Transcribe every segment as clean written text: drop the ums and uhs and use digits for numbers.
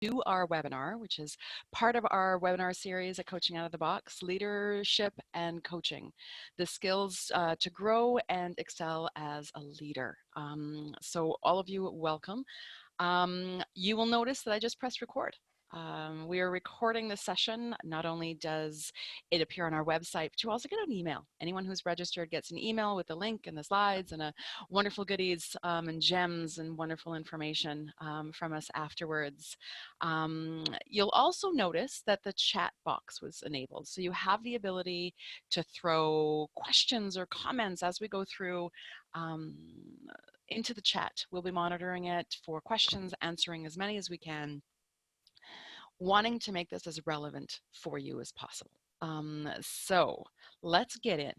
to our webinar, which is part of our webinar series at Coaching Out of the Box, Leadership and Coaching, the skills to grow and excel as a leader. So all of you, welcome. You will notice that I just pressed record. We are recording this session. Not only does it appear on our website, but you also get an email. Anyone who's registered gets an email with the link and the slides and wonderful goodies and gems and wonderful information from us afterwards. You'll also notice that the chat box was enabled. So you have the ability to throw questions or comments as we go through into the chat. We'll be monitoring it for questions, answering as many as we can, wanting to make this as relevant for you as possible. So let's get in.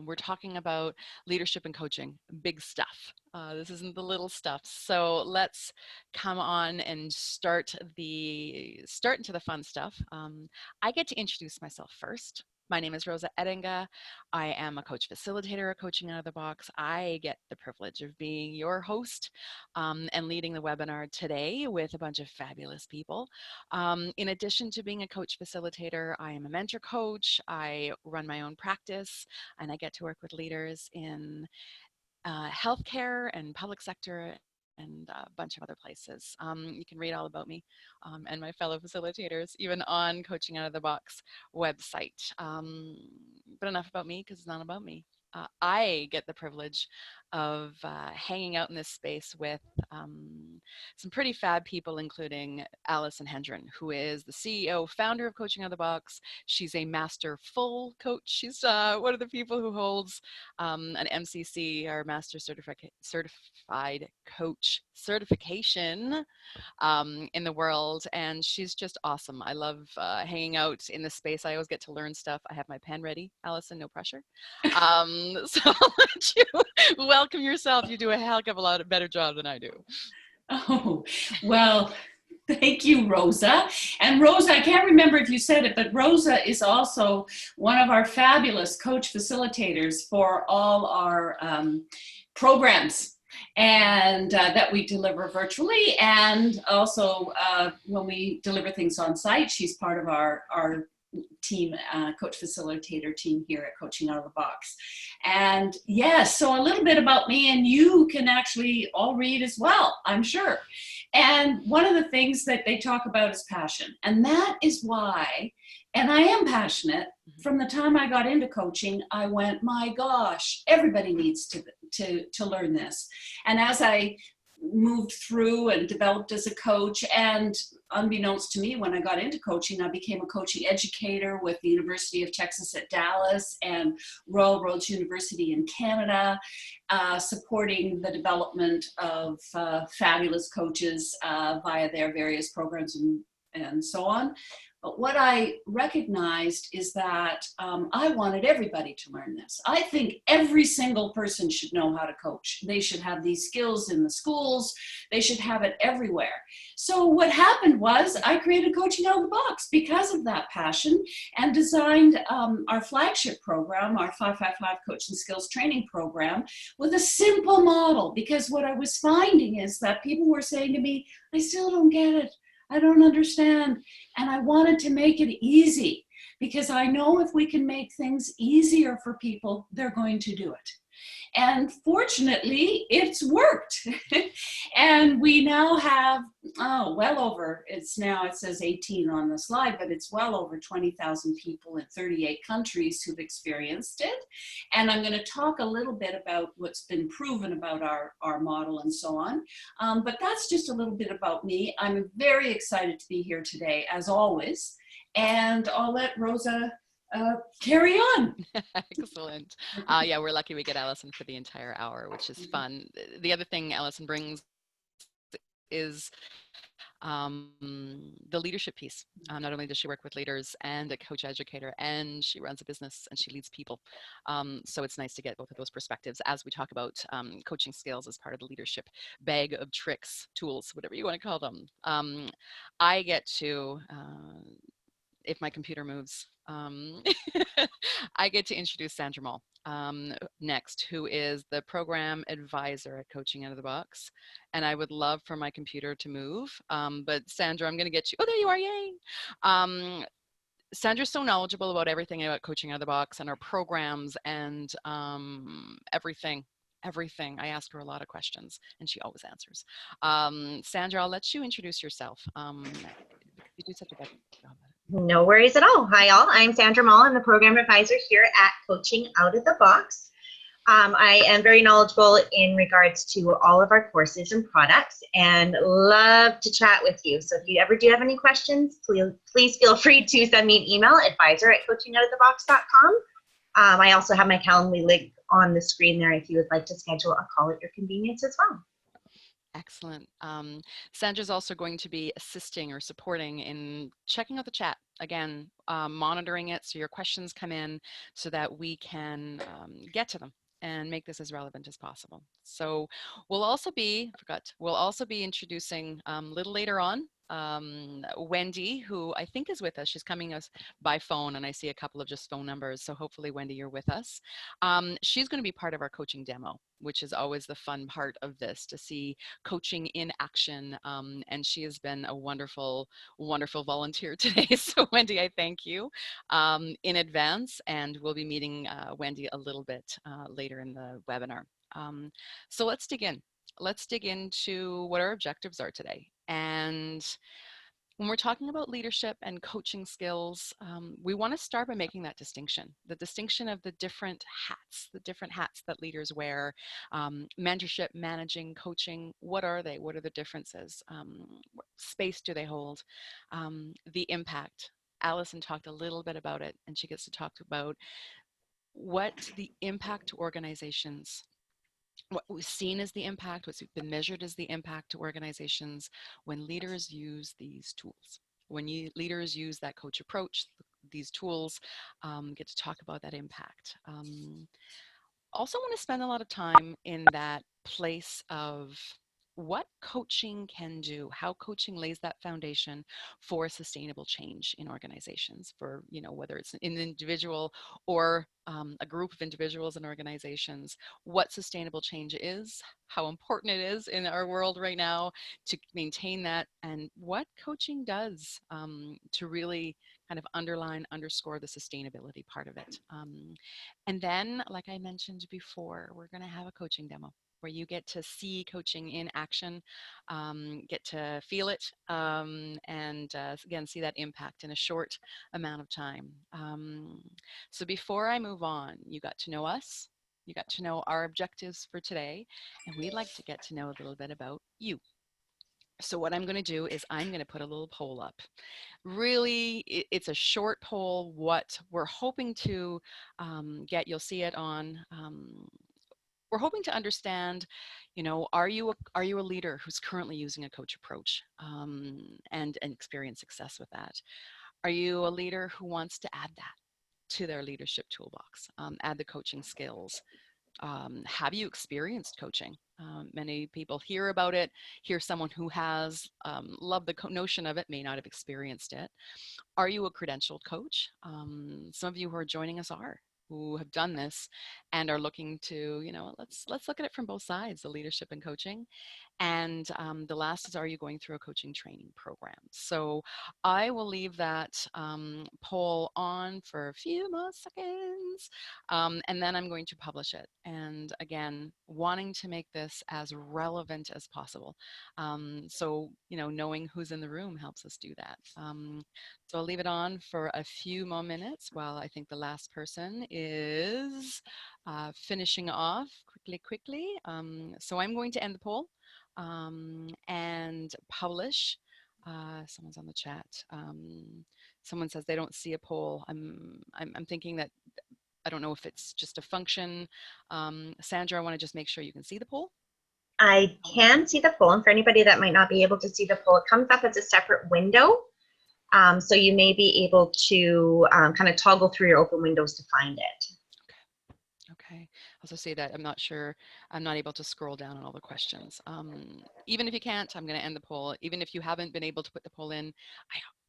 We're talking about leadership and coaching, big stuff. This isn't the little stuff. So let's come on and start into the fun stuff. I get to introduce myself first. My name is Rosa Edinga. I am a coach facilitator at Coaching Out of the Box. I get the privilege of being your host and leading the webinar today with a bunch of fabulous people. In addition to being a coach facilitator, I am a mentor coach. I run my own practice, and I get to work with leaders in healthcare and public sector and a bunch of other places. You can read all about me and my fellow facilitators, even on Coaching Out of the Box website. But enough about me, because it's not about me. I get the privilege of hanging out in this space with some pretty fab people, including Alison Hendren, who is the CEO, founder of Coaching Out of the Box. She's a master full coach. She's one of the people who holds an MCC, our Master Certified Coach certification in the world, and she's just awesome. I love hanging out in this space. I always get to learn stuff. I have my pen ready. Alison, no pressure. So I'll let you welcome yourself. You do a heck of a lot better job than I do. Oh, well, thank you, Rosa. And Rosa, I can't remember if you said it, but Rosa is also one of our fabulous coach facilitators for all our programs and that we deliver virtually. And also when we deliver things on site, she's part of our team, coach facilitator team here at Coaching Out of the Box. And yes, so a little bit about me, and you can actually all read as well, I'm sure. And one of the things that they talk about is passion. And that is why, and I am passionate, from the time I got into coaching, I went, my gosh, everybody needs to learn this. And as I moved through and developed as a coach, and unbeknownst to me, when I got into coaching, I became a coaching educator with the University of Texas at Dallas and Royal Roads University in Canada, supporting the development of fabulous coaches via their various programs and so on. But what I recognized is that I wanted everybody to learn this. I think every single person should know how to coach. They should have these skills in the schools. They should have it everywhere. So what happened was I created Coaching Out of the Box because of that passion, and designed our flagship program, our 555 Coaching Skills Training Program, with a simple model. Because what I was finding is that people were saying to me, I still don't get it. I don't understand. And I wanted to make it easy, because I know if we can make things easier for people, they're going to do it. And fortunately, it's worked. And we now have, well over, it says 18 on the slide, but it's well over 20,000 people in 38 countries who've experienced it. And I'm going to talk a little bit about what's been proven about our model and so on. But that's just a little bit about me. I'm very excited to be here today, as always. And I'll let Rosa carry on. Excellent. Yeah, we're lucky we get Alison for the entire hour, which is fun. The other thing Alison brings is the leadership piece. Not only does she work with leaders and a coach educator, and she runs a business and she leads people. So it's nice to get both of those perspectives as we talk about coaching skills as part of the leadership bag of tricks, tools, whatever you want to call them. I get to if my computer moves. I get to introduce Sandra Mall next, who is the program advisor at Coaching Out of the Box. And I would love for my computer to move. But Sandra, I'm going to get you. Oh, there you are. Yay. Um, Sandra's so knowledgeable about everything about Coaching Out of the Box and our programs and everything. Everything. I ask her a lot of questions and she always answers. Sandra, I'll let you introduce yourself because you do such a good job at it. No worries at all. Hi, all. I'm Sandra Mall. I'm the program advisor here at Coaching Out of the Box. I am very knowledgeable in regards to all of our courses and products and love to chat with you. So if you ever do have any questions, please feel free to send me an email, advisor@coachingoutofthebox.com. I also have my Calendly link on the screen there if you would like to schedule a call at your convenience as well. Excellent. Sandra's also going to be assisting or supporting in checking out the chat. Again, monitoring it so your questions come in so that we can get to them and make this as relevant as possible. So we'll also be introducing a little later on Wendy, who I think is with us. She's coming us by phone, and I see a couple of just phone numbers. So hopefully, Wendy, you're with us. She's going to be part of our coaching demo, which is always the fun part of this, to see coaching in action. And she has been a wonderful, wonderful volunteer today. So Wendy, I thank you in advance, and we'll be meeting Wendy a little bit later in the webinar. So let's dig in. Let's dig into what our objectives are today. And when we're talking about leadership and coaching skills, we want to start by making that distinction, the distinction of the different hats that leaders wear. Mentorship, managing, coaching, what are they? What are the differences? What space do they hold? The impact. Allison talked a little bit about it, and she gets to talk about what the impact to organizations, what we've seen as the impact, what's been measured as the impact to organizations when leaders use these tools. When leaders use that coach approach, these tools, get to talk about that impact. Also want to spend a lot of time in that place of what coaching can do, how coaching lays that foundation for sustainable change in organizations, for, whether it's an individual or a group of individuals and organizations, what sustainable change is, how important it is in our world right now to maintain that, and what coaching does to really kind of underscore the sustainability part of it. And then, like I mentioned before, we're going to have a coaching demo where you get to see coaching in action, get to feel it, and again, see that impact in a short amount of time. So before I move on, you got to know us, you got to know our objectives for today, and we'd like to get to know a little bit about you. So what I'm going to do is I'm going to put a little poll up. Really, it's a short poll. What we're hoping to get, you'll see it on, we're hoping to understand, are you a leader who's currently using a coach approach and experience success with that? Are you a leader who wants to add that to their leadership toolbox, add the coaching skills? Have you experienced coaching? Many people hear about it, hear someone who has, loved the notion of it, may not have experienced it. Are you a credentialed coach? Some of you who are joining us are, who have done this and are looking to, let's look at it from both sides, the leadership and coaching. And the last is, are you going through a coaching training program? So I will leave that poll on for a few more seconds, and then I'm going to publish it. And again, wanting to make this as relevant as possible. So, knowing who's in the room helps us do that. So I'll leave it on for a few more minutes while I think the last person is finishing off quickly. So I'm going to end the poll and publish. Someone's on the chat. Someone says they don't see a poll. I'm thinking that, I don't know if it's just a function. Sandra, I want to just make sure you can see the poll. I can see the poll, and for anybody that might not be able to see the poll, it comes up as a separate window. So you may be able to kind of toggle through your open windows to find it. Okay. I also see that I'm not sure, I'm not able to scroll down on all the questions. Even if you can't, I'm going to end the poll. Even if you haven't been able to put the poll in,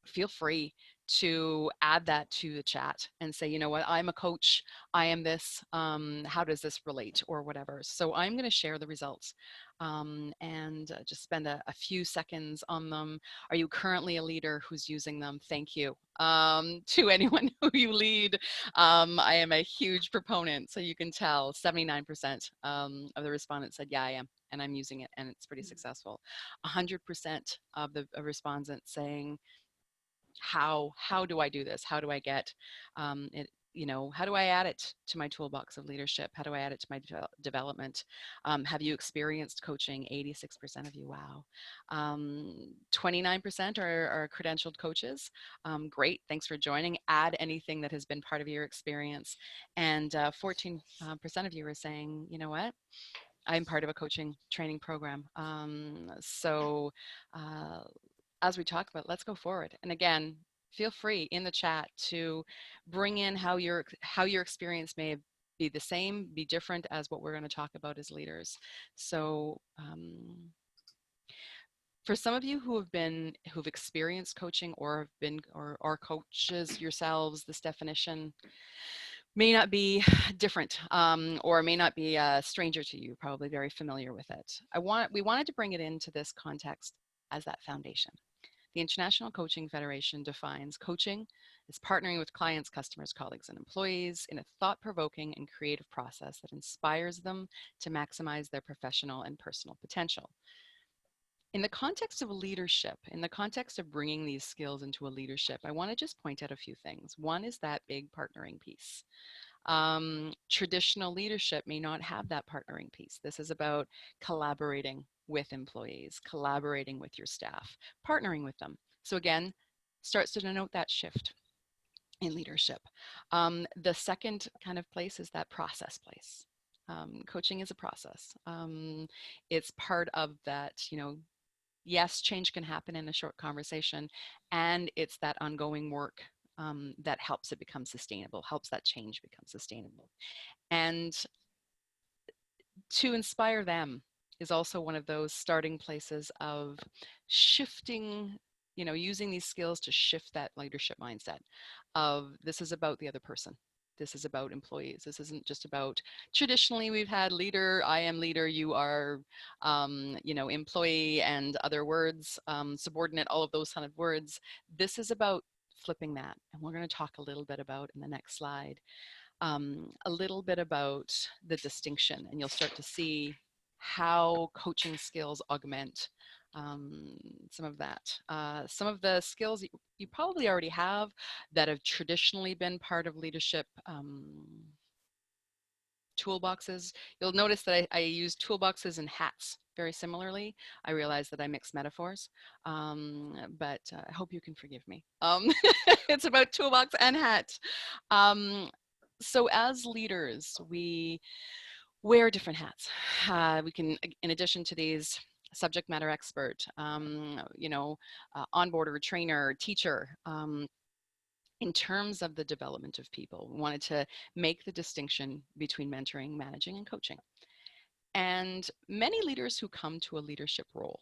feel free to add that to the chat and say, you know what, I'm a coach, I am this, how does this relate or whatever. So I'm going to share the results and just spend a few seconds on them. Are you currently a leader who's using them? Thank you. To anyone who you lead, I am a huge proponent. So you can tell 79% of the respondents said, yeah, I am, and I'm using it, and it's pretty successful. 100% of the respondents saying, how do I do this? How do I get it? You know, how do I add it to my toolbox of leadership? How do I add it to my development? Have you experienced coaching? 86% of you, wow. 29% are credentialed coaches. Great, thanks for joining. Add anything that has been part of your experience. And 14% of you are saying, you know what? I'm part of a coaching training program. Uh, as we talk about, let's go forward. And again, feel free in the chat to bring in how your experience may be the same, be different as what we're going to talk about as leaders. So for some of you who've experienced coaching or have been or are coaches yourselves, this definition may not be different or may not be a stranger to you, probably very familiar with it. We wanted to bring it into this context as that foundation. The International Coaching Federation defines coaching as partnering with clients, customers, colleagues, and employees in a thought-provoking and creative process that inspires them to maximize their professional and personal potential. In the context of leadership, in the context of bringing these skills into a leadership, I want to just point out a few things. One is that big partnering piece. Traditional leadership may not have that partnering piece. This is about collaborating with employees, collaborating with your staff, partnering with them. So again, starts to denote that shift in leadership. The second kind of place is that process place. Coaching is a process. It's part of that, you know, yes, change can happen in a short conversation, and it's that ongoing work that helps it become sustainable, helps that change become sustainable. And to inspire them is also one of those starting places of shifting, you know, using these skills to shift that leadership mindset of this is about the other person. This is about employees. This isn't just about, traditionally we've had leader, I am leader, you are, you know, employee and other words, subordinate, all of those kind of words. This is about flipping that. And we're going to talk a little bit about in the next slide, a little bit about the distinction, and you'll start to see how coaching skills augment some of that. Some of the skills you probably already have that have traditionally been part of leadership toolboxes. You'll notice that I use toolboxes and hats very similarly. I realize that I mix metaphors, but I hope you can forgive me. It's about toolbox and hat. So as leaders, we wear different hats. We can, in addition to these, subject matter expert, you know, onboarder, trainer, teacher. In terms of the development of people, we wanted to make the distinction between mentoring, managing, and coaching. And many leaders who come to a leadership role,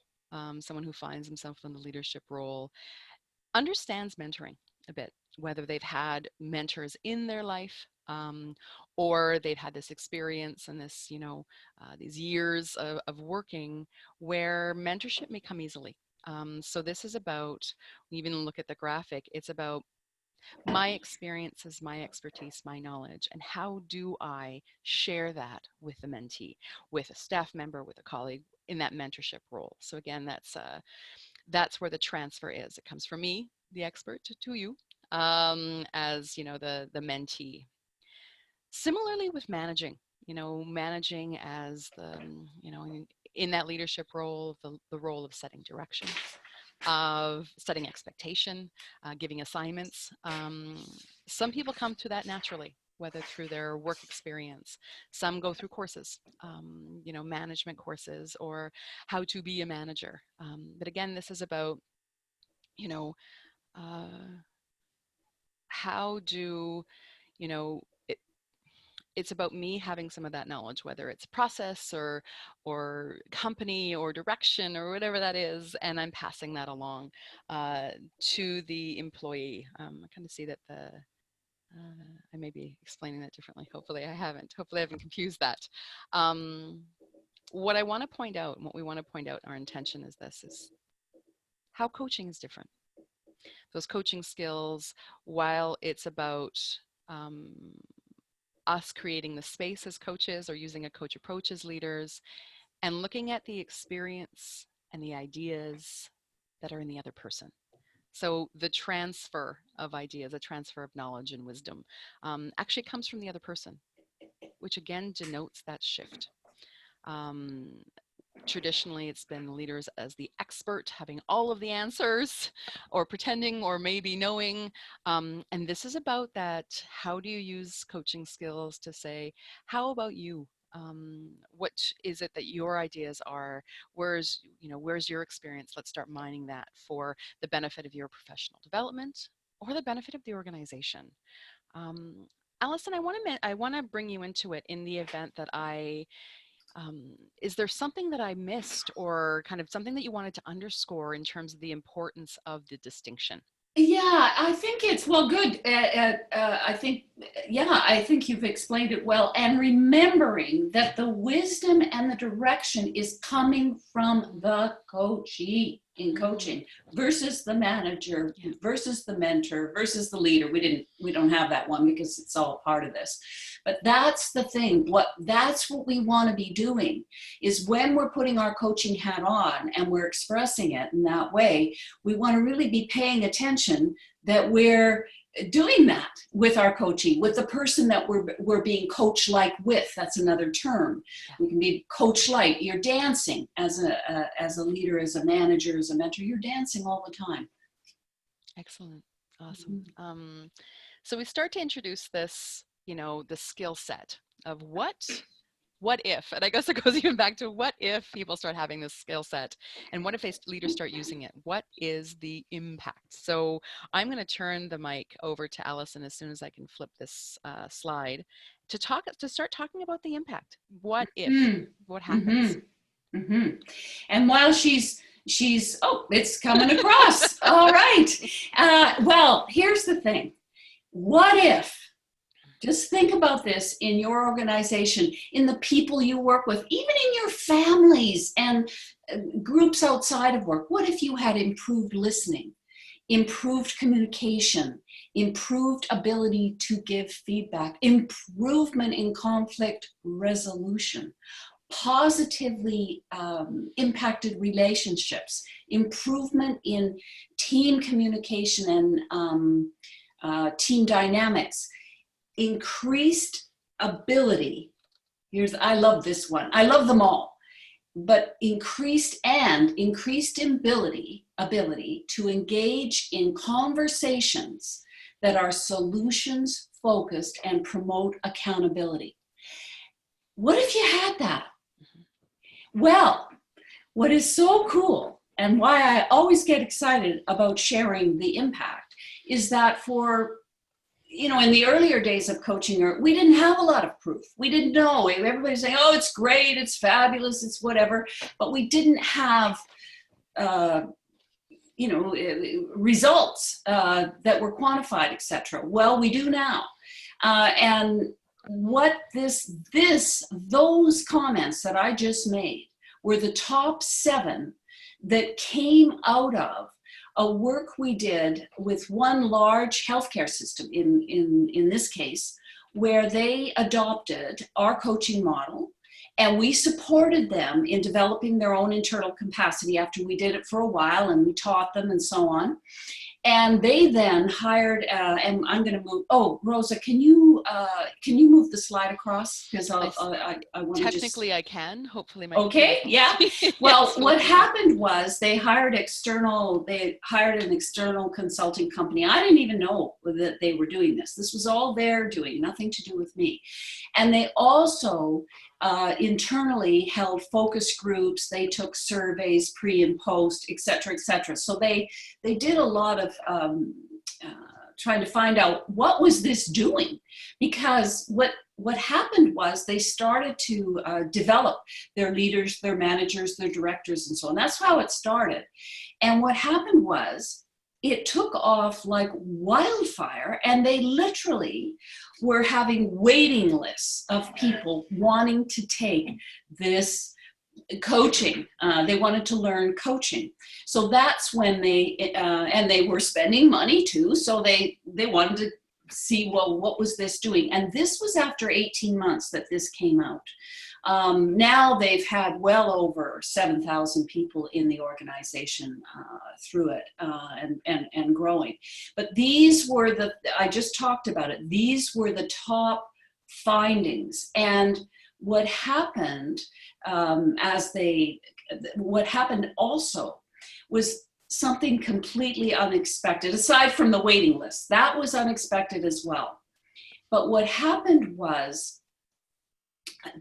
someone who finds himself in the leadership role, understands mentoring a bit, whether they've had mentors in their life or they've had this experience and this, you know, these years of working where mentorship may come easily. So this is about, even look at the graphic, it's about my experiences, my expertise, my knowledge, and how do I share that with the mentee, with a staff member, with a colleague in that mentorship role. So again, that's where the transfer is. It comes from me, the expert, to you as, you know, the mentee. Similarly with managing, you know, managing as the, you know, in that leadership role, the role of setting direction, of setting expectation, giving assignments. Some people come to that naturally, whether through their work experience. Some go through courses, you know, management courses or how to be a manager. But again, this is about, you know, how do, you know, it's about me having some of that knowledge, whether it's process or company or direction or whatever that is, and I'm passing that along to the employee. I kind of see that I may be explaining that differently. Hopefully I haven't. Hopefully I haven't confused that. What I want to point out, and what we want to point out, our intention is this, is how coaching is different. Those coaching skills, while it's about us creating the space as coaches or using a coach approach as leaders and looking at the experience and the ideas that are in the other person. So the transfer of ideas, a transfer of knowledge and wisdom actually comes from the other person, which again denotes that shift. Traditionally, it's been leaders as the expert having all of the answers or pretending or maybe knowing. And this is about that. How do you use coaching skills to say, how about you? What is it that your ideas are? Where's your experience? Let's start mining that for the benefit of your professional development or the benefit of the organization. Allison, I want to bring you into it in the event that is there something that I missed or kind of something that you wanted to underscore in terms of the importance of the distinction? Yeah, I think it's, well, good. I think you've explained it well. And remembering that the wisdom and the direction is coming from the coachee in coaching versus the manager, versus the mentor, versus the leader. We don't have that one because it's all part of this. But that's the thing. That's what we want to be doing, is when we're putting our coaching hat on and we're expressing it in that way, we want to really be paying attention that we're doing that with our coaching, with the person that we're being coach-like with. That's another term. We can be coach-like. You're dancing as a leader, as a manager, as a mentor. You're dancing all the time. Excellent. Awesome. So we start to introduce this, the skill set of what if, and I guess it goes even back to what if people start having this skill set, and what if leaders start using it? What is the impact? So I'm going to turn the mic over to Allison as soon as I can flip this slide to start talking about the impact. What if? What happens? And while she's it's coming across. All right. Well, here's the thing. What if? Just think about this in your organization, in the people you work with, even in your families and groups outside of work. What if you had improved listening, improved communication, improved ability to give feedback, improvement in conflict resolution, positively impacted relationships, improvement in team communication and team dynamics, increased ability. I love this one. I love them all. But increased ability to engage in conversations that are solutions focused and promote accountability. What if you had that? Well, what is so cool and why I always get excited about sharing the impact is that for in the earlier days of coaching, we didn't have a lot of proof. We didn't know. Everybody's saying, oh, it's great, it's fabulous, it's whatever. But we didn't have, results that were quantified, etc. Well, we do now. And what those comments that I just made were the top 7 that came out of a work we did with one large healthcare system in this case, where they adopted our coaching model, and we supported them in developing their own internal capacity after we did it for a while, and we taught them and so on. And they then hired, and I'm going to move. Oh, Rosa, can you move the slide across? Because I want to technically I can. Hopefully, my okay, yeah. Well, what happened was they hired an external consulting company. I didn't even know that they were doing this. This was all they're doing, nothing to do with me. And they also internally held focus groups. They took surveys pre and post, et cetera, et cetera. So they did a lot of trying to find out what was this doing, because what happened was they started to develop their leaders, their managers, their directors, and so on. That's how it started. And what happened was it took off like wildfire, and they literally were having waiting lists of people wanting to take this coaching. They wanted to learn coaching. So that's when and they were spending money too. So they wanted to see, well, what was this doing? And this was after 18 months that this came out. Now they've had well over 7,000 people in the organization through it and growing. But these were I just talked about it, these were the top findings. And what happened what happened also was something completely unexpected, aside from the waiting list. That was unexpected as well. But what happened was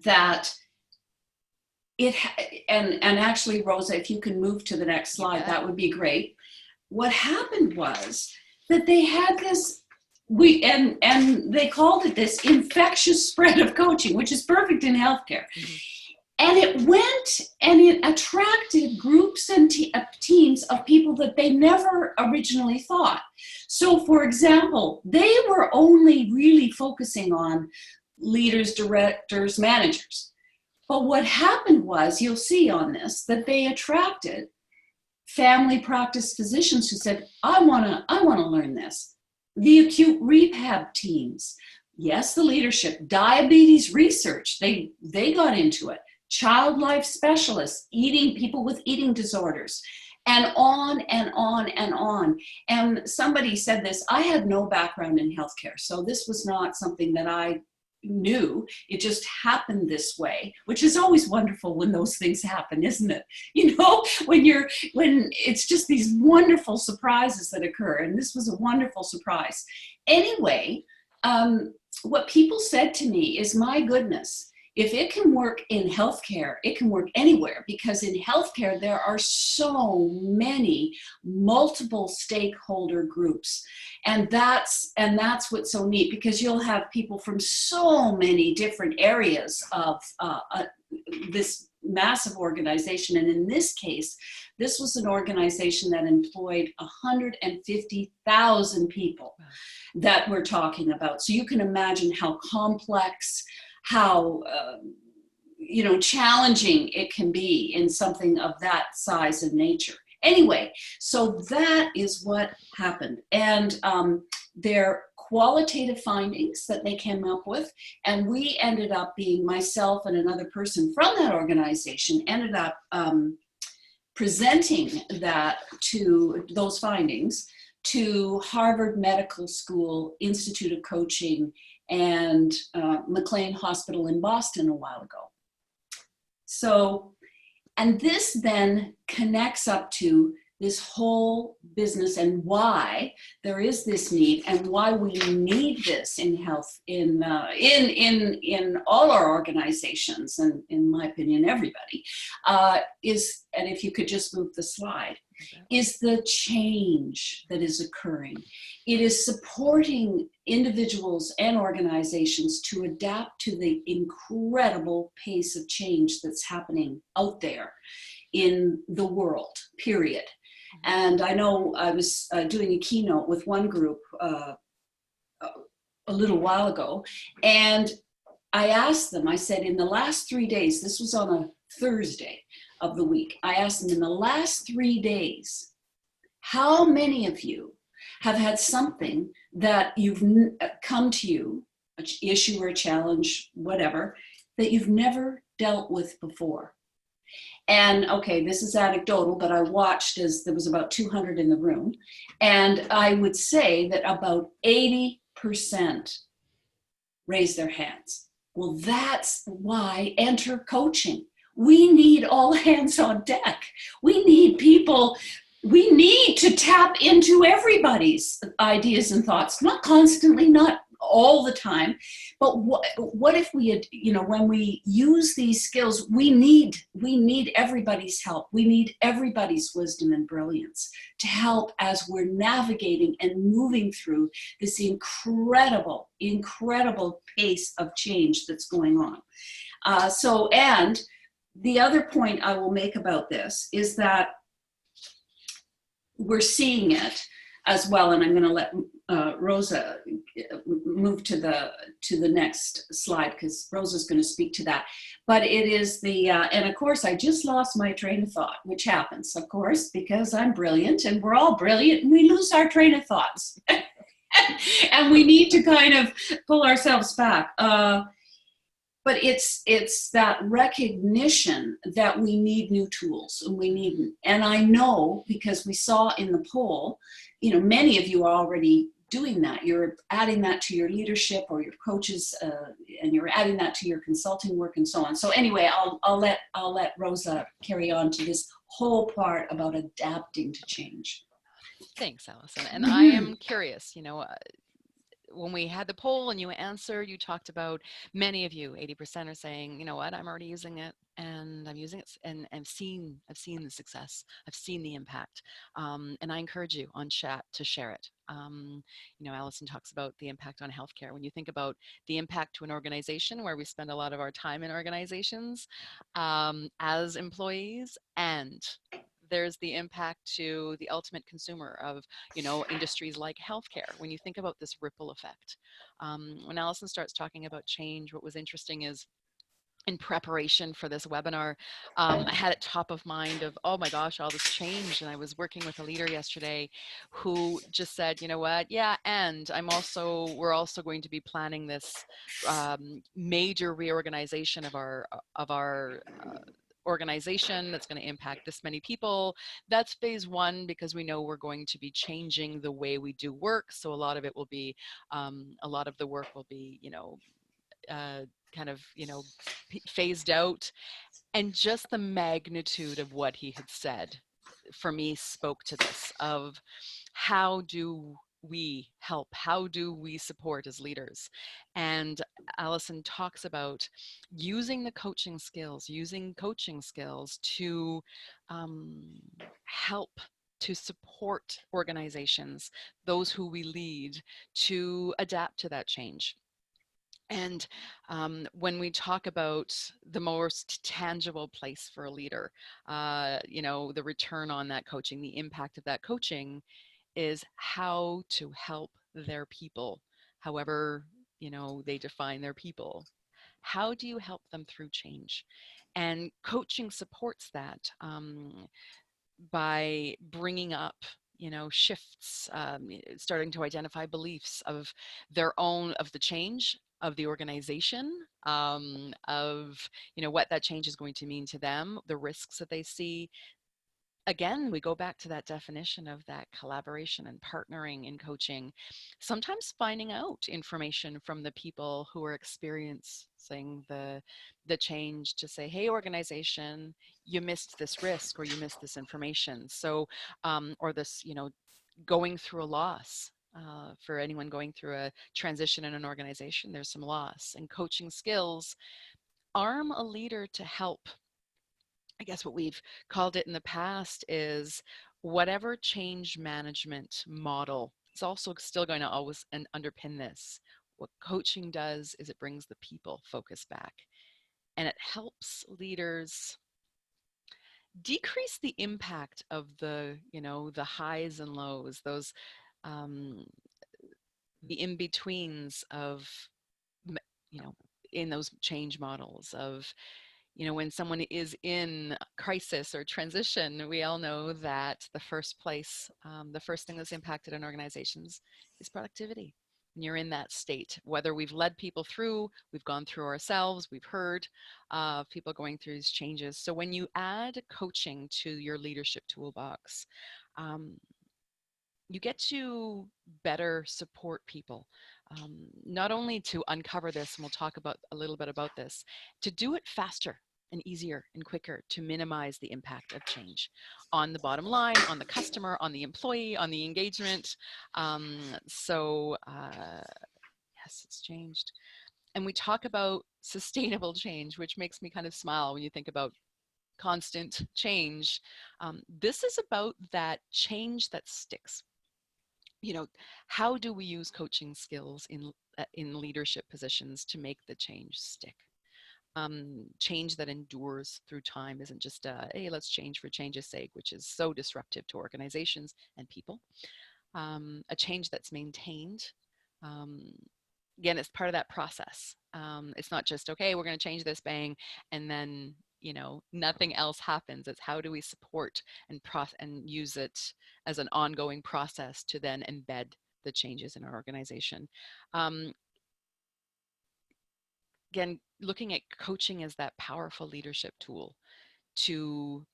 that and actually, Rosa, if you can move to the next slide, that would be great. What happened was that they had this, and they called it this infectious spread of coaching, which is perfect in healthcare. Mm-hmm. And it went and it attracted groups and teams of people that they never originally thought. So, for example, they were only really focusing on leaders, directors, managers. But what happened was, you'll see on this, that they attracted family practice physicians who said, I want to learn this. The acute rehab teams, yes, the leadership, diabetes research, they got into it. Child life specialists, people with eating disorders, and on and on and on. And somebody said this, I had no background in healthcare, so this was not something that I knew. It just happened this way, which is always wonderful when those things happen, isn't it? You know, when it's just these wonderful surprises that occur, and this was a wonderful surprise. Anyway, what people said to me is, my goodness, if it can work in healthcare, it can work anywhere, because in healthcare, there are so many multiple stakeholder groups. And that's what's so neat, because you'll have people from so many different areas of this massive organization. And in this case, this was an organization that employed 150,000 people that we're talking about. So you can imagine how complex, how challenging it can be in something of that size and nature. Anyway, so that is what happened. And their qualitative findings that they came up with, and we ended up being, myself and another person from that organization, ended up presenting those findings to Harvard Medical School Institute of Coaching and McLean Hospital in Boston a while ago. So, and this then connects up to this whole business and why there is this need, and why we need this in health, in all our organizations, and in my opinion, everybody, is, and if you could just move the slide, is the change that is occurring. It is supporting individuals and organizations to adapt to the incredible pace of change that's happening out there in the world, period. And I know I was doing a keynote with one group a little while ago, and I asked them, I said, in the last 3 days, this was on a Thursday of the week, I asked them, in the last 3 days, how many of you have had something that you've come to you, an issue or a challenge, whatever, that you've never dealt with before? And okay, this is anecdotal, but I watched as there was about 200 in the room, and I would say that about 80% raised their hands. Well, that's why enter coaching. We need all hands on deck. We need people. We need to tap into everybody's ideas and thoughts, not constantly, not all the time. But what if we had, you know, when we use these skills, we need everybody's help. We need everybody's wisdom and brilliance to help as we're navigating and moving through this incredible pace of change that's going on. And the other point I will make about this is that we're seeing it as well, and I'm going to let Rosa move to the next slide, because Rosa's going to speak to that. But it is the, and of course I just lost my train of thought, which happens, of course, because I'm brilliant and we're all brilliant and we lose our train of thoughts. And we need to kind of pull ourselves back. But it's that recognition that we need new tools, and I know, because we saw in the poll, you know, many of you are already doing that. You're adding that to your leadership or your coaches, and you're adding that to your consulting work and so on. So anyway, I'll let Rosa carry on to this whole part about adapting to change. Thanks, Allison. And I am curious, you know, when we had the poll and you answered, you talked about, many of you, 80% are saying, you know what, I'm already using it, and I'm using it, and I've seen the success, I've seen the impact, and I encourage you on chat to share it. You know, Allison talks about the impact on healthcare. When you think about the impact to an organization, where we spend a lot of our time in organizations as employees, and there's the impact to the ultimate consumer of, you know, industries like healthcare. When you think about this ripple effect, when Allison starts talking about change, what was interesting is, in preparation for this webinar, I had it top of mind of, oh my gosh, all this change. And I was working with a leader yesterday who just said, you know what, yeah, and we're also going to be planning this major reorganization of our organization that's going to impact this many people. That's phase one, because we know we're going to be changing the way we do work. So a lot of it will be, a lot of the work will be, you know, kind of, you know, phased out. And just the magnitude of what he had said, for me, spoke to this of, how do we help? How do we support as leaders? And Allison talks about using coaching skills to help to support organizations, those who we lead, to adapt to that change. And when we talk about the most tangible place for a leader, you know, the return on that coaching, the impact of that coaching, is how to help their people, however, you know, they define their people. How do you help them through change? And coaching supports that by bringing up, you know, shifts, starting to identify beliefs of their own, of the change of the organization, of, you know, what that change is going to mean to them, the risks that they see. Again, we go back to that definition of that collaboration and partnering in coaching, sometimes finding out information from the people who are experiencing the change, to say, hey, organization, you missed this risk, or you missed this information. So, or this, you know, going through a loss. For anyone going through a transition in an organization, there's some loss, and coaching skills arm a leader to help. I guess what we've called it in the past is, whatever change management model is also still going to always underpin this. What coaching does is it brings the people focus back, and it helps leaders decrease the impact of the, you know, the highs and lows, those the in-betweens of, you know, in those change models of, you know, when someone is in crisis or transition, we all know that the first thing that's impacted in organizations is productivity. And you're in that state, whether we've led people through, we've gone through ourselves, we've heard people going through these changes. So when you add coaching to your leadership toolbox, you get to better support people, not only to uncover this, and we'll talk about a little bit about this, to do it faster and easier and quicker, to minimize the impact of change on the bottom line, on the customer, on the employee, on the engagement. Yes, it's changed. And we talk about sustainable change, which makes me kind of smile when you think about constant change. This is about that change that sticks. You know, how do we use coaching skills in leadership positions to make the change stick? Change that endures through time isn't just hey, let's change for change's sake, which is so disruptive to organizations and people. A change that's maintained. Um, Again, it's part of that process. It's not just, okay, we're going to change this, bang, and then, nothing else happens. It's how do we support and use it as an ongoing process to then embed the changes in our organization. Um, Again, looking at coaching as that powerful leadership tool to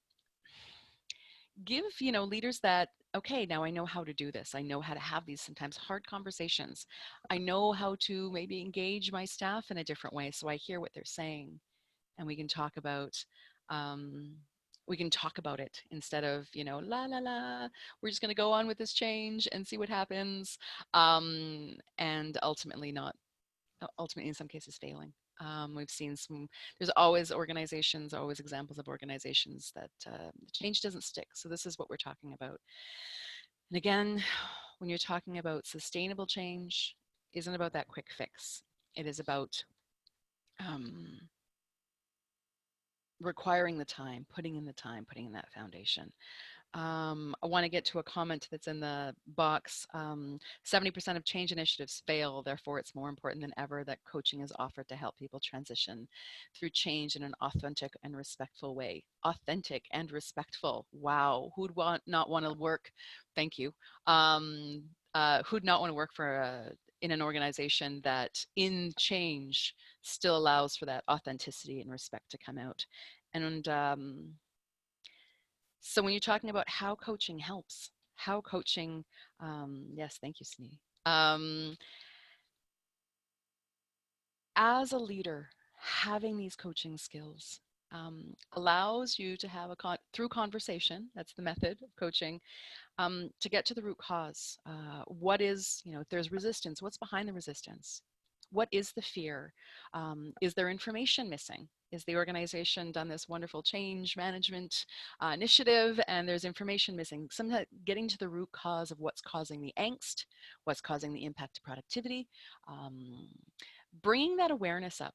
give, leaders that, okay, now I know how to do this. I know how to have these sometimes hard conversations. I know how to maybe engage my staff in a different way so I hear what they're saying, and um, we can talk about it instead of, la la la, we're just going to go on with this change and see what happens, and ultimately in some cases failing. We've seen there's always always examples of organizations that change doesn't stick. So this is what we're talking about. And again, when you're talking about sustainable change, isn't about that quick fix. It is about um, requiring the time, putting in that foundation. I want to get to a comment that's in the box. 70% of change initiatives fail. Therefore, it's more important than ever that coaching is offered to help people transition through change in an authentic and respectful way. Authentic and respectful. Wow. Not want to work? Thank you. Who'd not want to work in an organization that in change still allows for that authenticity and respect to come out? And so when you're talking about how coaching helps, yes, thank you, Snee. As a leader, having these coaching skills allows you to have through conversation, that's the method of coaching, to get to the root cause. What is, if there's resistance, what's behind the resistance? What is the fear? Is there information missing? Is the organization done this wonderful change management initiative and there's information missing? Sometimes getting to the root cause of what's causing the angst, what's causing the impact to productivity, bringing that awareness up,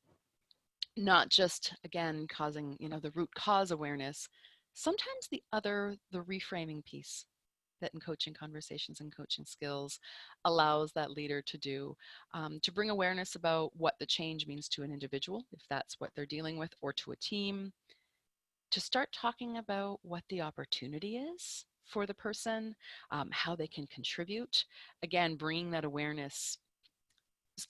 not just, again, causing, the root cause awareness. Sometimes the reframing piece that in coaching conversations and coaching skills allows that leader to do, to bring awareness about what the change means to an individual, if that's what they're dealing with, or to a team, to start talking about what the opportunity is for the person, how they can contribute. Again, bringing that awareness,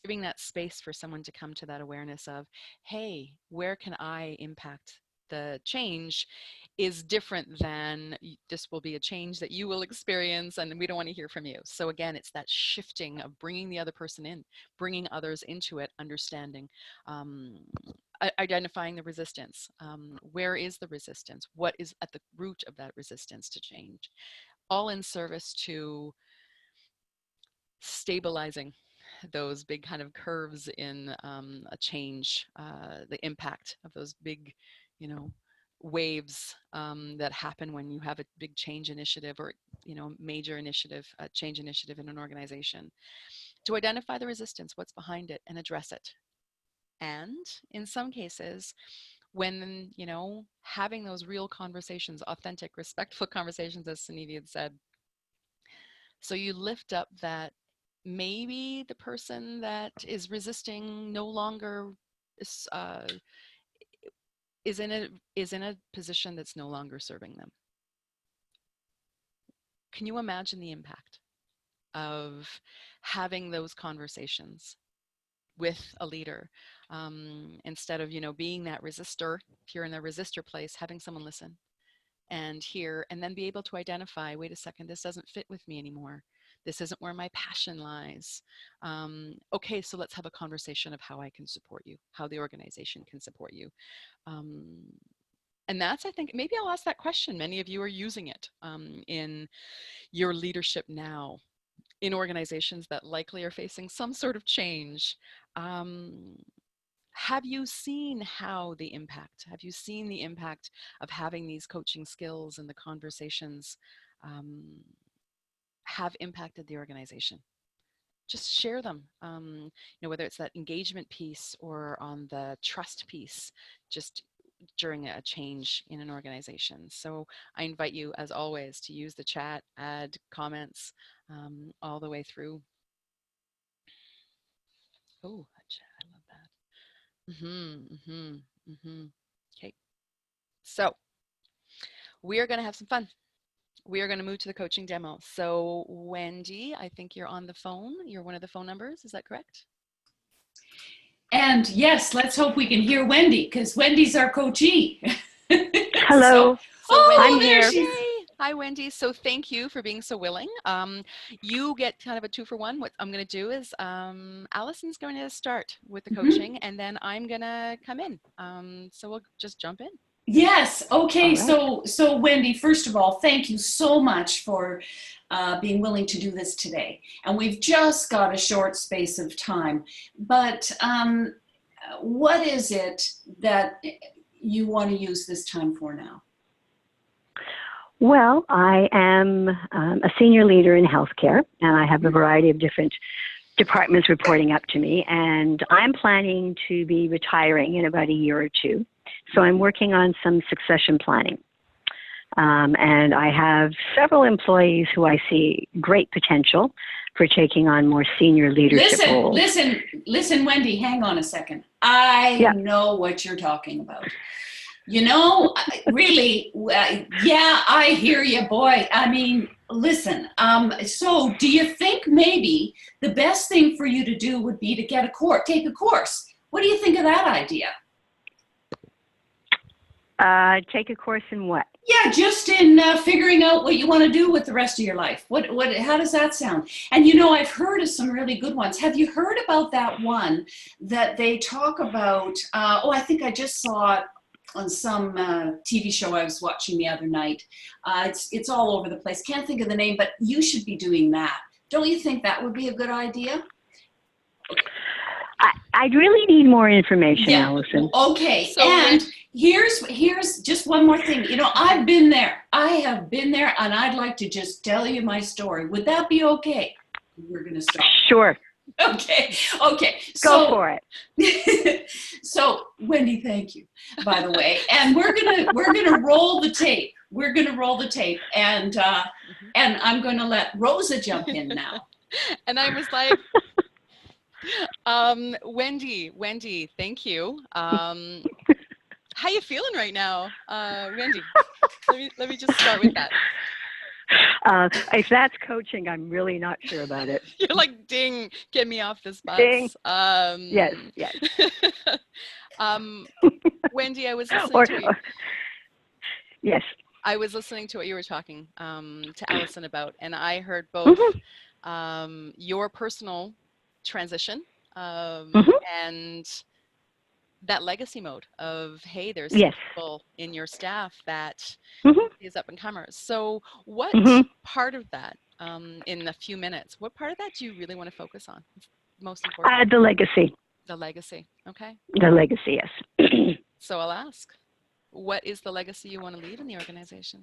giving that space for someone to come to that awareness of, hey, where can I impact the change, is different than this will be a change that you will experience and we don't want to hear from you. So again, it's that shifting of bringing the other person in, bringing others into it, understanding, identifying the resistance. Where is the resistance? What is at the root of that resistance to change? All in service to stabilizing those big kind of curves in a change, the impact of those big, waves that happen when you have a big change initiative or, major initiative, change initiative in an organization. To identify the resistance, what's behind it, and address it. And in some cases, when, having those real conversations, authentic, respectful conversations, as Suniti had said, so you lift up that maybe the person that is resisting no longer is, is in a position that's no longer serving them. Can you imagine the impact of having those conversations with a leader, instead of, being that resistor? If you're in the resistor place, having someone listen and hear, and then be able to identify, wait a second, this doesn't fit with me anymore. This isn't where my passion lies. Okay, so let's have a conversation of how I can support you, how the organization can support you. And that's, I think, maybe I'll ask that question. Many of you are using it in your leadership now. in organizations that likely are facing some sort of change. Um, have you seen how the impact, have you seen the impact of having these coaching skills and the conversations um, have impacted the organization? Just share them, whether it's that engagement piece or on the trust piece, just during a change in an organization. So I invite you, as always, to use the chat, add comments all the way through. Oh, chat, I love that. Okay, so we are going to have some fun. We are going to move to the coaching demo. So Wendy, I think you're on the phone. You're one of the phone numbers. Is that correct? And yes, let's hope we can hear Wendy, because Wendy's our coachee. Hello. So Wendy, I'm here. Hi, Wendy. So thank you for being so willing. You get kind of a 2-for-1. What I'm going to do is Allison's going to start with the coaching, and then I'm going to come in. So we'll just jump in. Yes. Okay. Right. So Wendy, first of all, thank you so much for being willing to do this today. And we've just got a short space of time, but what is it that you want to use this time for now? Well, I am a senior leader in healthcare, and I have a variety of different departments reporting up to me, and I'm planning to be retiring in about a year or two. So I'm working on some succession planning. And I have several employees who I see great potential for taking on more senior leadership roles. Listen, Wendy, hang on a second. I know what you're talking about. You know, really, yeah, I hear you, boy. I mean, listen, so do you think maybe the best thing for you to do would be to take a course? What do you think of that idea? Take a course in what? Yeah, just in figuring out what you want to do with the rest of your life. How does that sound? And you know, I've heard of some really good ones. Have you heard about that one that they talk about? I think I just saw it on some TV show I was watching the other night. It's all over the place. Can't think of the name, but you should be doing that. Don't you think that would be a good idea? I'd really need more information, Allison. Okay, so and here's just one more thing. You know, I've been there. I have been there, and I'd like to just tell you my story. Would that be okay? We're going to start. Sure. Okay. Go for it. So, Wendy, thank you, by the way. And we're gonna roll the tape. We're gonna roll the tape, and I'm going to let Rosa jump in now. And I was like, Wendy, thank you. How you feeling right now, Wendy? Let me just start with that. If that's coaching, I'm really not sure about it. You're like, ding, get me off this bus. Ding. Yes. Wendy, I was listening to you. Yes. I was listening to what you were talking to Allison about, and I heard both your personal transition and that legacy mode of, hey, there's people in your staff that is up and comers. So what part of that, in a few minutes, what part of that do you really want to focus on? It's most important. The legacy. The legacy, okay. The legacy, yes. So I'll ask, what is the legacy you want to leave in the organization?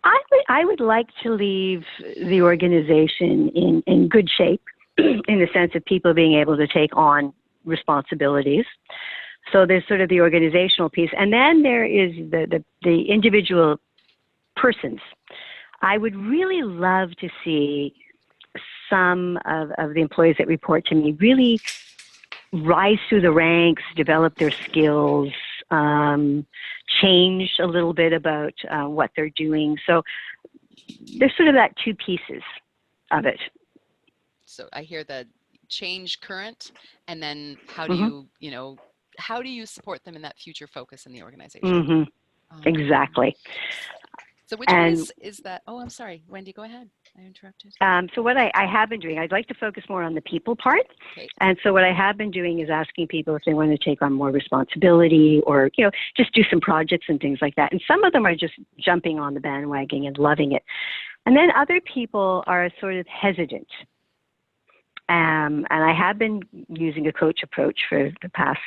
I would like to leave the organization in good shape, in the sense of people being able to take on responsibilities. So there's sort of the organizational piece, and then there is the individual persons. I would really love to see some of the employees that report to me really rise through the ranks, develop their skills, change a little bit about what they're doing. So there's sort of that two pieces of it. So I hear the change current, and then how do how do you support them in that future focus in the organization? Exactly. So which one is that? Oh, I'm sorry, Wendy, go ahead. I interrupted. So what I have been doing, I'd like to focus more on the people part. Okay. And so what I have been doing is asking people if they want to take on more responsibility or, just do some projects and things like that. And some of them are just jumping on the bandwagon and loving it. And then other people are sort of hesitant. And I have been using a coach approach for the past,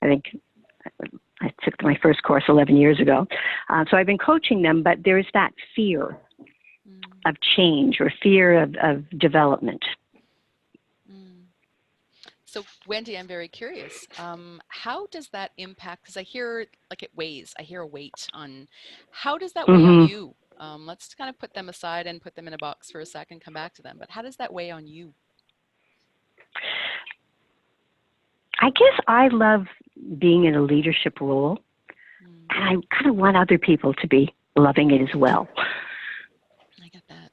I think, I took my first course 11 years ago. So I've been coaching them, but there's that fear of change or fear of development. So Wendy, I'm very curious. How does that impact? Because I hear like it weighs. I hear a weight on. How does that weigh on you? Let's kind of put them aside and put them in a box for a second. Come back to them. But how does that weigh on you? I guess I love being in a leadership role, and I kind of want other people to be loving it as well. I get that.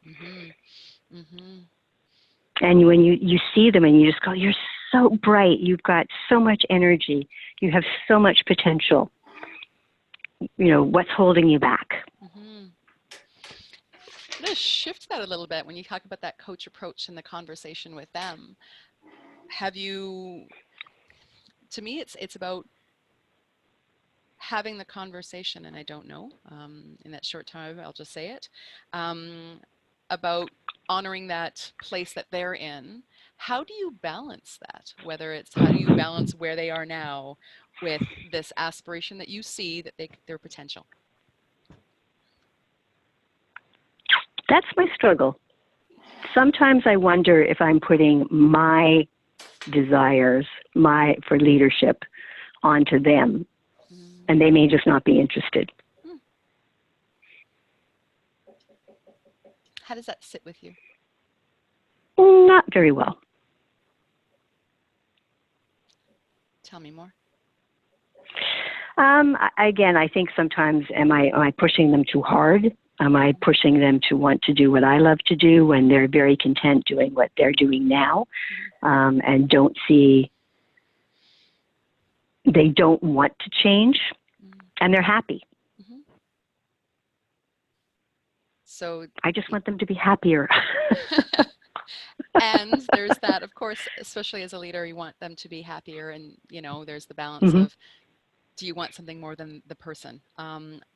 And when you see them and you just go, you're so bright, you've got so much energy, you have so much potential. You know, what's holding you back? I'm going to shift that a little bit when you talk about that coach approach and the conversation with them. Have you, to me, it's about having the conversation, and I don't know, in that short time, I'll just say it, about honoring that place that they're in. How do you balance that? Whether it's how do you balance where they are now with this aspiration that you see that their potential? That's my struggle. Sometimes I wonder if I'm putting my desires, for leadership onto them, and they may just not be interested. How does that sit with you? Not very well. Tell me more. Again, I think sometimes am I pushing them too hard? Am I pushing them to want to do what I love to do when they're very content doing what they're doing now, and they don't want to change, and they're happy. So I just want them to be happier. And there's that, of course, especially as a leader, you want them to be happier, and there's the balance of, do you want something more than the person?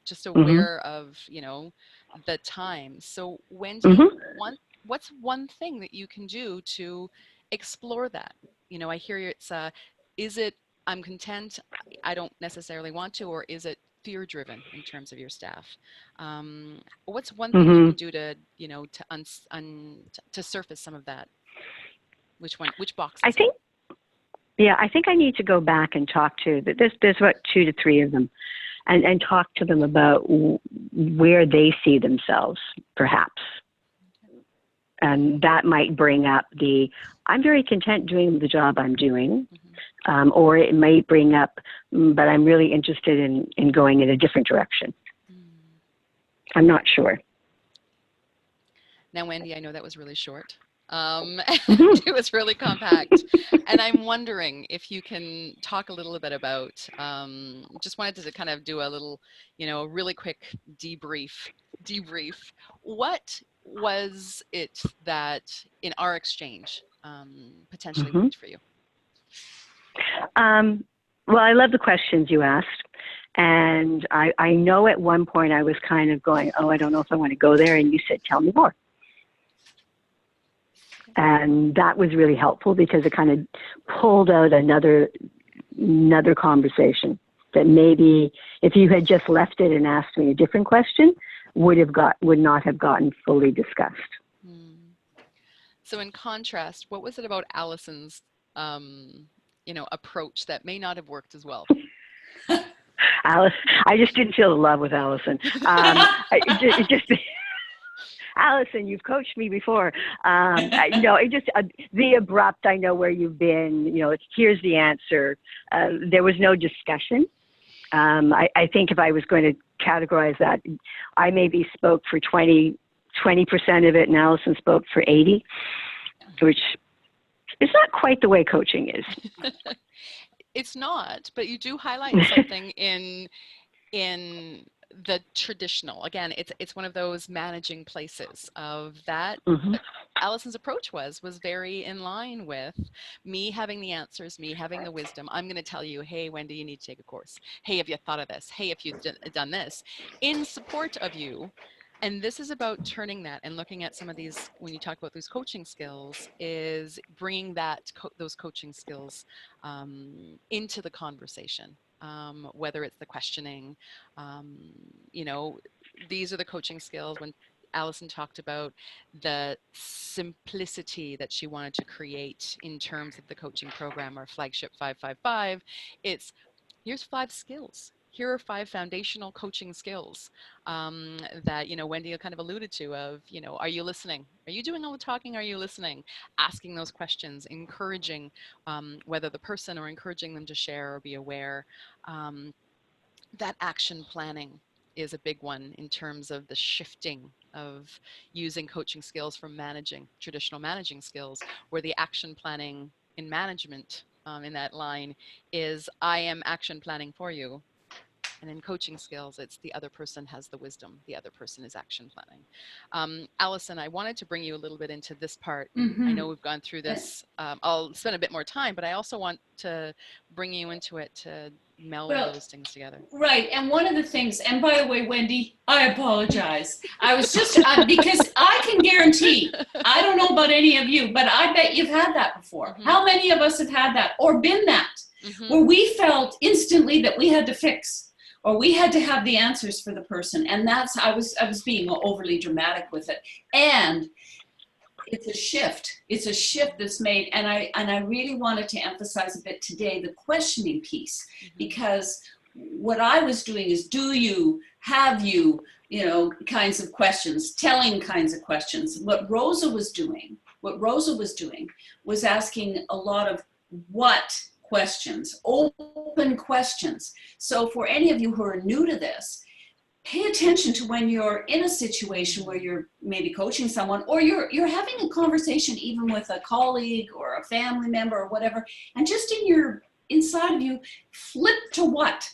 Just aware of the time. So when do you want? What's one thing that you can do to explore that? I hear you. Is it I'm content, I don't necessarily want to, or is it fear-driven in terms of your staff? What's one thing you can do to to surface some of that? Which box? I think I need to go back and talk to, there's about 2 to 3 of them, and talk to them about where they see themselves, perhaps. And that might bring up I'm very content doing the job I'm doing, or it might bring up, but I'm really interested in going in a different direction. I'm not sure. Now, Wendy, I know that was really short. It was really compact, and I'm wondering if you can talk a little bit about, just wanted to kind of do a little, really quick debrief. What was it that in our exchange potentially worked for you? Well, I love the questions you asked. And I know at one point I was kind of going, I don't know if I want to go there. And you said, tell me more. And that was really helpful because it kind of pulled out another conversation that maybe if you had just left it and asked me a different question, would not have gotten fully discussed. So in contrast, what was it about Allison's, approach that may not have worked as well? Alice, I just didn't feel the love with Allison. Allison, you've coached me before. The abrupt, I know where you've been, here's the answer. There was no discussion. I think if I was going to categorize that, I maybe spoke for 20% of it and Allison spoke for 80, which is not quite the way coaching is. It's not, but you do highlight something in the traditional. Again, it's one of those managing places of that. Allison's approach was very in line with me having the answers, me having the wisdom. I'm going to tell you, hey, Wendy, you need to take a course. Hey, have you thought of this? Hey, if you've done this, in support of you And this is about turning that and looking at some of these, when you talk about these coaching skills, is bringing those coaching skills into the conversation, whether it's the questioning, um, you know, these are the coaching skills. When Allison talked about the simplicity that she wanted to create in terms of the coaching program, our flagship 555, it's here's 5 skills. Here are 5 foundational coaching skills that, Wendy kind of alluded to of, are you listening? Are you doing all the talking? Are you listening? Asking those questions, encouraging whether the person or encouraging them to share or be aware. Um, that action planning is a big one in terms of the shifting of using coaching skills from traditional managing skills, where the action planning in management in that line is I am action planning for you. And in coaching skills, it's the other person has the wisdom. The other person is action planning. Allison, I wanted to bring you a little bit into this part. I know we've gone through this. I'll spend a bit more time, but I also want to bring you into it to meld those things together. Right. And one of the things, and by the way, Wendy, I apologize. I was just, because I can guarantee, I don't know about any of you, but I bet you've had that before. Mm-hmm. How many of us have had that or been that, where we felt instantly that we had to fix, or we had to have the answers for the person. And that's, I was being overly dramatic with it. And it's a shift. It's a shift that's made. And I really wanted to emphasize a bit today, the questioning piece, because what I was doing is do you, have you, kinds of questions, telling kinds of questions. What Rosa was doing was asking a lot of what questions, open questions. So for any of you who are new to this, pay attention to when you're in a situation where you're maybe coaching someone, or you're having a conversation even with a colleague or a family member or whatever, and just inside of you, flip to what?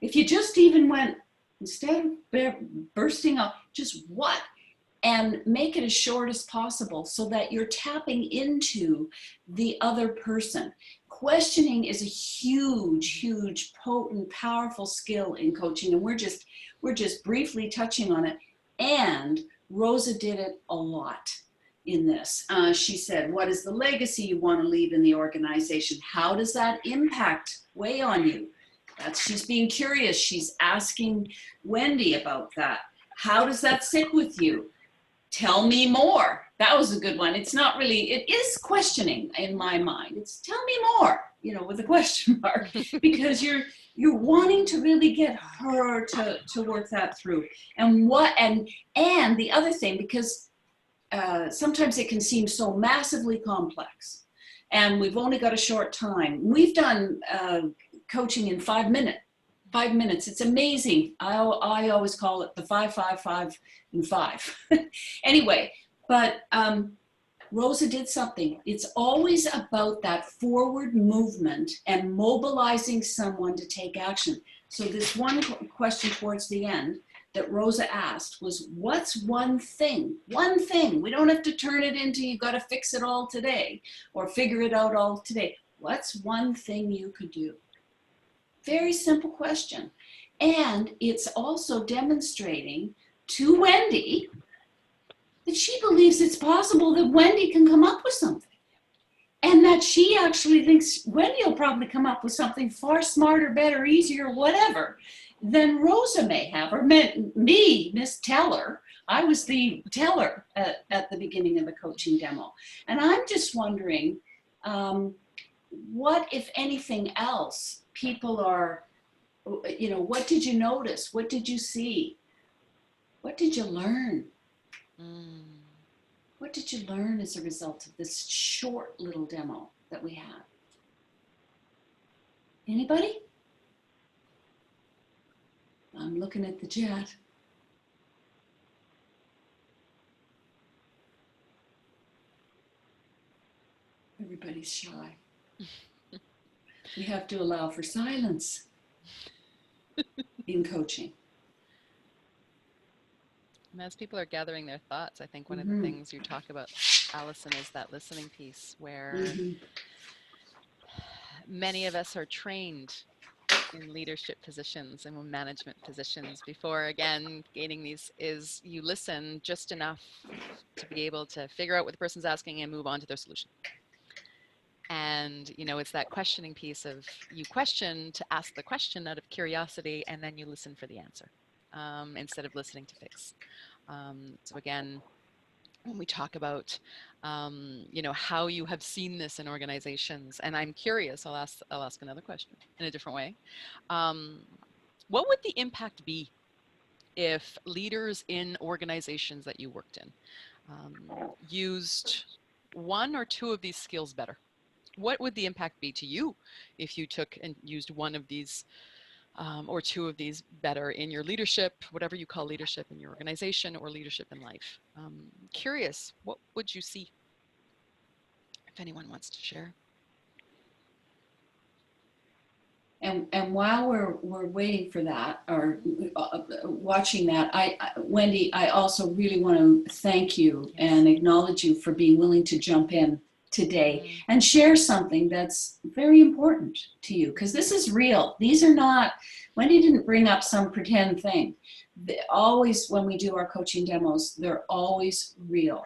If you just even went, instead of bursting up, just what? And make it as short as possible so that you're tapping into the other person. Questioning is a huge, huge, potent, powerful skill in coaching, and we're just briefly touching on it. And Rosa did it a lot in this. She said, what is the legacy you want to leave in the organization? How does that weigh on you? She's being curious. She's asking Wendy about that. How does that sit with you? Tell me more. That was a good one. It's not really, it is questioning in my mind. It's tell me more, with a question mark, because you're wanting to really get her to work that through. And the other thing, because sometimes it can seem so massively complex and we've only got a short time. We've done coaching in 5 minutes. 5 minutes. It's amazing. I always call it the 5, 5, 5, and 5. Anyway, but Rosa did something. It's always about that forward movement and mobilizing someone to take action. So this one question towards the end that Rosa asked was, what's one thing? One thing. We don't have to turn it into you got to fix it all today or figure it out all today. What's one thing you could do? Very simple question. And it's also demonstrating to Wendy that she believes it's possible that Wendy can come up with something. And that she actually thinks Wendy will probably come up with something far smarter, better, easier, whatever, than Rosa may have, or me, Miss Teller. I was the teller at the beginning of the coaching demo. And I'm just wondering, what, if anything else, people are, what did you notice? What did you see? What did you learn? What did you learn as a result of this short little demo that we had? Anybody? I'm looking at the chat. Everybody's shy. We have to allow for silence in coaching. And as people are gathering their thoughts, I think one of the things you talk about, Allison, is that listening piece where many of us are trained in leadership positions and management positions before, again, gaining these, is you listen just enough to be able to figure out what the person's asking and move on to their solution. And, you know, it's that questioning piece of you question to ask the question out of curiosity, and then you listen for the answer instead of listening to fix. So again, when we talk about, you know, how you have seen this in organizations, and I'm curious, I'll ask another question in a different way. What would the impact be if leaders in organizations that you worked in used one or two of these skills better? What would the impact be to you if you took and used one of these or two of these better in your leadership, whatever you call leadership in your organization or leadership in life? Curious, what would you see? If anyone wants to share. And while we're waiting for that, or watching that, Wendy, I also really want to thank you and acknowledge you for being willing to jump in today and share something that's very important to you, because this is real. These are not, Wendy didn't bring up some pretend thing. Always when we do our coaching demos, they're always real.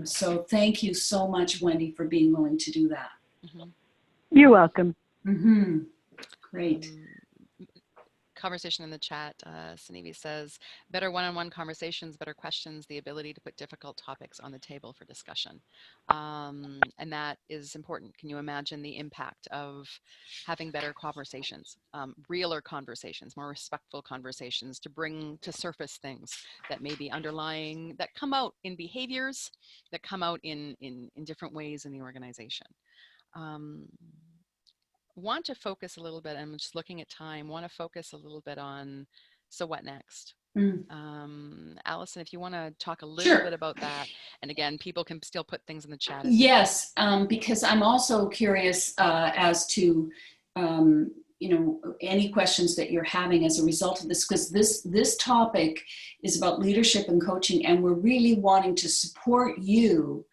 So thank you so much, Wendy, for being willing to do that. You're welcome. Great. Conversation in the chat, Sunevi says, better one-on-one conversations, better questions, the ability to put difficult topics on the table for discussion. And that is important. Can you imagine the impact of having better conversations, realer conversations, more respectful conversations to bring to surface things that may be underlying, that come out in behaviors, that come out in different ways in the organization. Want to focus a little bit, I'm just looking at time, want to focus a little bit on, so what next? Allison, if you want to talk a little bit about that. And again, people can still put things in the chat. Yes, because I'm also curious as to, you know, any questions that you're having as a result of this, because this topic is about leadership and coaching, and we're really wanting to support you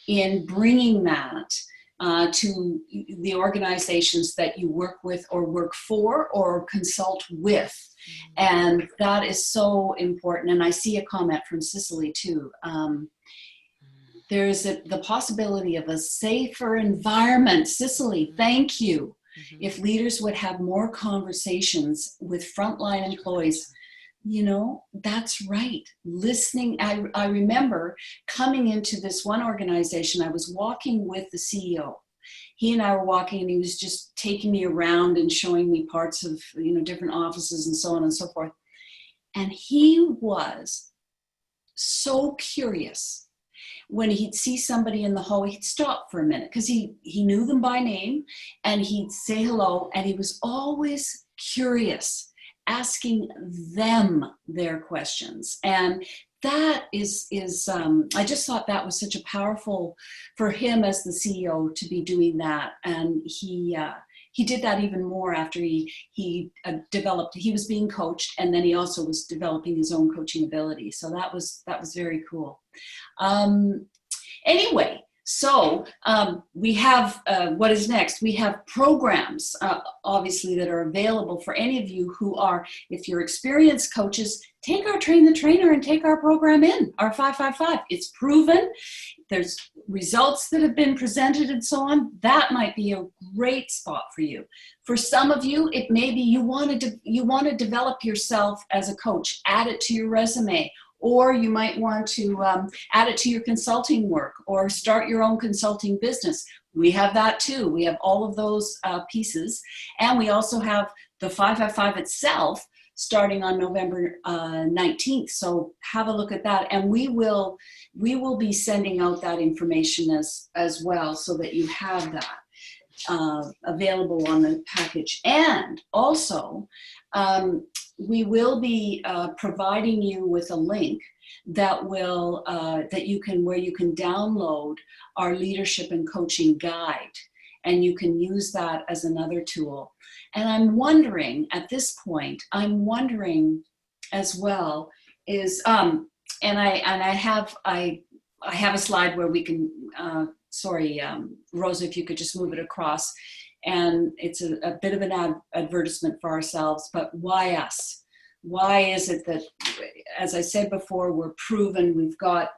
in bringing that to the organizations that you work with or work for or consult with. And that is so important. And I see a comment from Cicely too. There's the possibility of a safer environment. Cicely, thank you. If leaders would have more conversations with frontline employees, you know, that's right. Listening. I remember coming into this one organization, I was walking with the CEO. He and I were walking, and he was just taking me around and showing me parts of, you know, different offices and so on and so forth. And he was so curious. When he'd see somebody in the hallway, he'd stop for a minute because he knew them by name, and he'd say hello, and he was always curious, asking them their questions. And that is I just thought that was such a powerful, for him as the CEO to be doing that. And he did that even more after he developed, he was being coached, and then he also was developing his own coaching ability. So that was very cool. Anyway, so we have, what is next? We have programs, obviously, that are available for any of you who are, if you're experienced coaches, take our Train the Trainer and take our program in, our 555. It's proven. There's results that have been presented and so on. That might be a great spot for you. For some of you, it may be you want to develop yourself as a coach, add it to your resume, or you might want to add it to your consulting work or start your own consulting business. We have that too. We have all of those pieces. And we also have the 555 itself starting on November 19th. So have a look at that. And we will be sending out that information as well, so that you have that available on the package. And also, we will be providing you with a link that will where you can download our leadership and coaching guide, and you can use that as another tool. And I'm wondering at this point, as well is and I have a slide where we can Rosa, if you could just move it across. and it's a bit of an advertisement for ourselves, but why us? Why is it that, as I said before, we're proven, we've got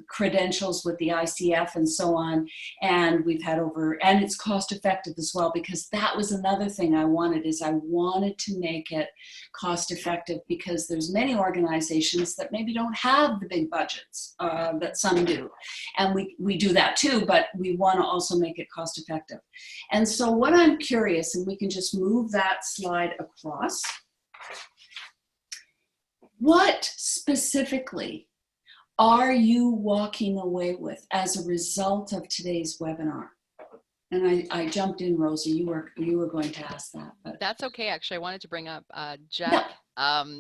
credentials with the ICF and so on, and we've had and it's cost effective as well, because that was another thing I wanted to make it cost effective, because there's many organizations that maybe don't have the big budgets that some do, and we do that too, but we want to also make it cost effective. And so what I'm curious, and we can just move that slide across. What specifically are you walking away with as a result of today's webinar? And I jumped in, Rosa. You were going to ask that, but that's okay. Actually, I wanted to bring up Jack.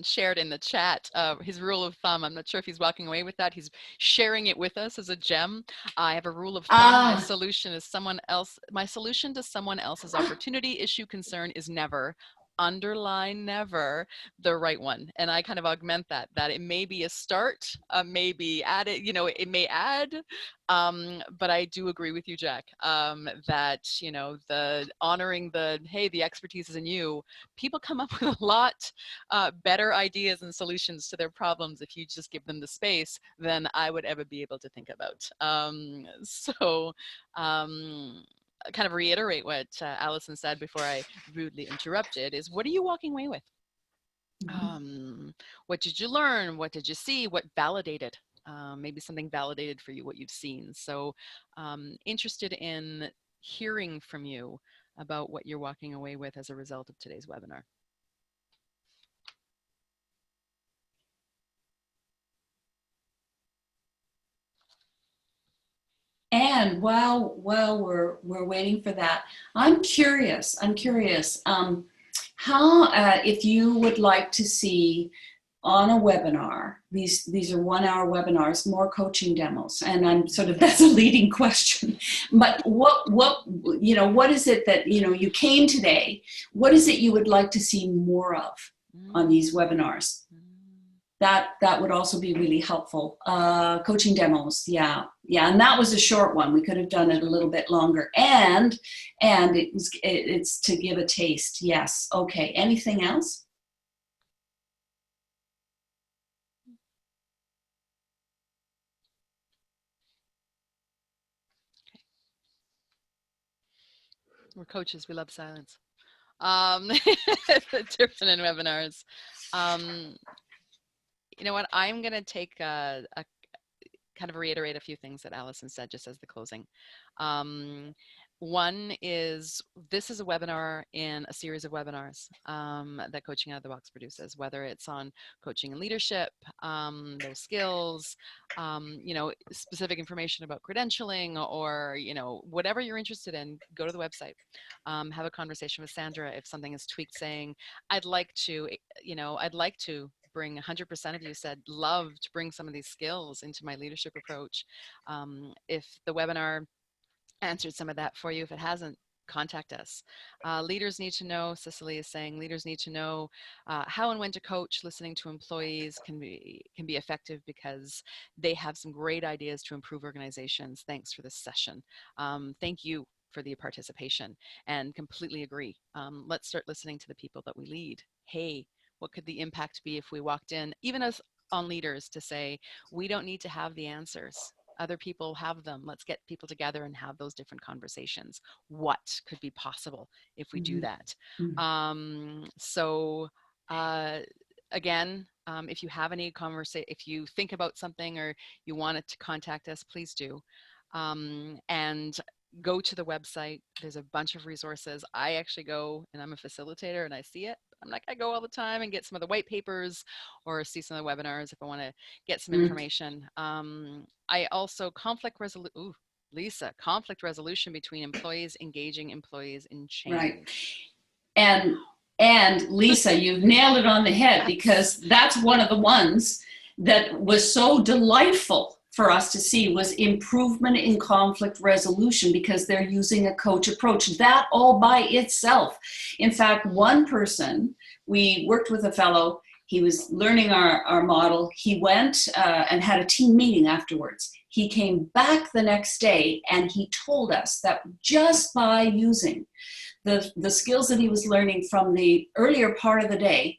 Shared in the chat his rule of thumb. I'm not sure if he's walking away with that. He's sharing it with us as a gem. I have a rule of thumb. My solution to someone else's opportunity, issue, concern is never, underline never, the right one. And I kind of augment that it may be a start, maybe add it, it may add, but I do agree with you, Jack, that, the honoring the expertise is in you. People come up with a lot better ideas and solutions to their problems if you just give them the space than I would ever be able to think about. Kind of reiterate what Allison said before I rudely interrupted, is what are you walking away with? What did you learn? What did you see? What validated? Maybe something validated for you what you've seen. So interested in hearing from you about what you're walking away with as a result of today's webinar. And while we're waiting for that, I'm curious. How if you would like to see on a webinar, these are 1 hour webinars, more coaching demos, and I'm sort of, that's a leading question. But what is it that you came today? What is it you would like to see more of on these webinars? That would also be really helpful. Coaching demos, yeah, and that was a short one. We could have done it a little bit longer, and it's to give a taste. Yes, okay. Anything else? We're coaches. We love silence. Different in webinars. You know what? I'm going to take a kind of reiterate a few things that Allison said just as the closing. One is, this is a webinar in a series of webinars that Coaching Out of the Box produces, whether it's on coaching and leadership, those skills, specific information about credentialing, or, whatever you're interested in, go to the website, have a conversation with Sandra. If something is tweaked, saying, I'd like to bring 100% of you said, love to bring some of these skills into my leadership approach. If the webinar answered some of that for you, if it hasn't, contact us. Leaders need to know, Cicely is saying, leaders need to know how and when to coach. Listening to employees can be effective because they have some great ideas to improve organizations. Thanks for this session. Thank you for the participation, and completely agree. Let's start listening to the people that we lead. Hey, what could the impact be if we walked in, even as on leaders, to say, we don't need to have the answers. Other people have them. Let's get people together and have those different conversations. What could be possible if we do that? Again, if you have any conversation, if you think about something or you wanted to contact us, please do. And go to the website. There's a bunch of resources. I actually go, and I'm a facilitator and I see it. I'm like, I go all the time and get some of the white papers or see some of the webinars if I want to get some information. I also conflict resolution between employees, engaging employees in change. Right. And Lisa, you've nailed it on the head, because that's one of the ones that was so delightful for us to see, was improvement in conflict resolution, because they're using a coach approach. That all by itself. In fact, one person, we worked with a fellow, he was learning our model. He went and had a team meeting afterwards. he came back the next day and he told us that just by using the skills that he was learning from the earlier part of the day,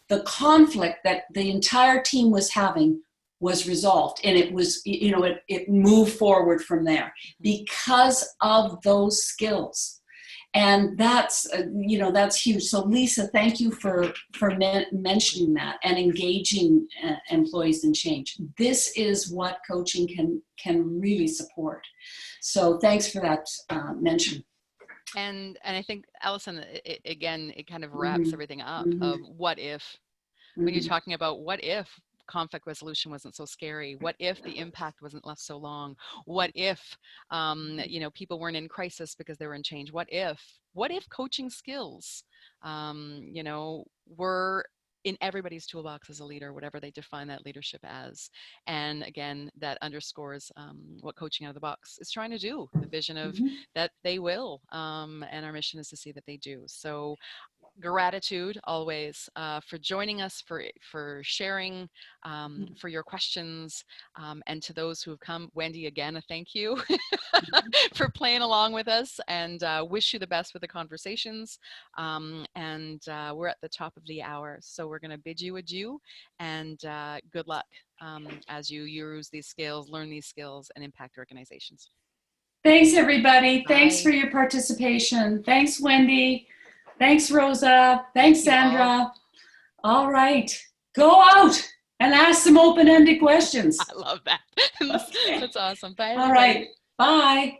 the conflict that the entire team was having was resolved, and it was, it moved forward from there because of those skills. And that's, that's huge. So Lisa, thank you for mentioning that and engaging employees in change. This is what coaching can really support. So thanks for that mention. And I think, Allison, it kind of wraps everything up of what if, when you're talking about what if conflict resolution wasn't so scary, what if the impact wasn't left so long, what if people weren't in crisis because they were in change, what if coaching skills were in everybody's toolbox as a leader, whatever they define that leadership as. And again, that underscores what Coaching Out of the Box is trying to do, the vision of that they will, and our mission is to see that they do. So gratitude always for joining us, for sharing, for your questions, and to those who have come. Wendy, again, a thank you for playing along with us, and wish you the best with the conversations. And we're at the top of the hour, so we're going to bid you adieu, and good luck as you use these skills, learn these skills, and impact organizations. Thanks, everybody. Bye. Thanks for your participation. Thanks, Wendy. Thanks, Rosa. Thanks, Sandra. All right. Go out and ask some open-ended questions. I love that. That's awesome. Bye, everybody. All right. Bye.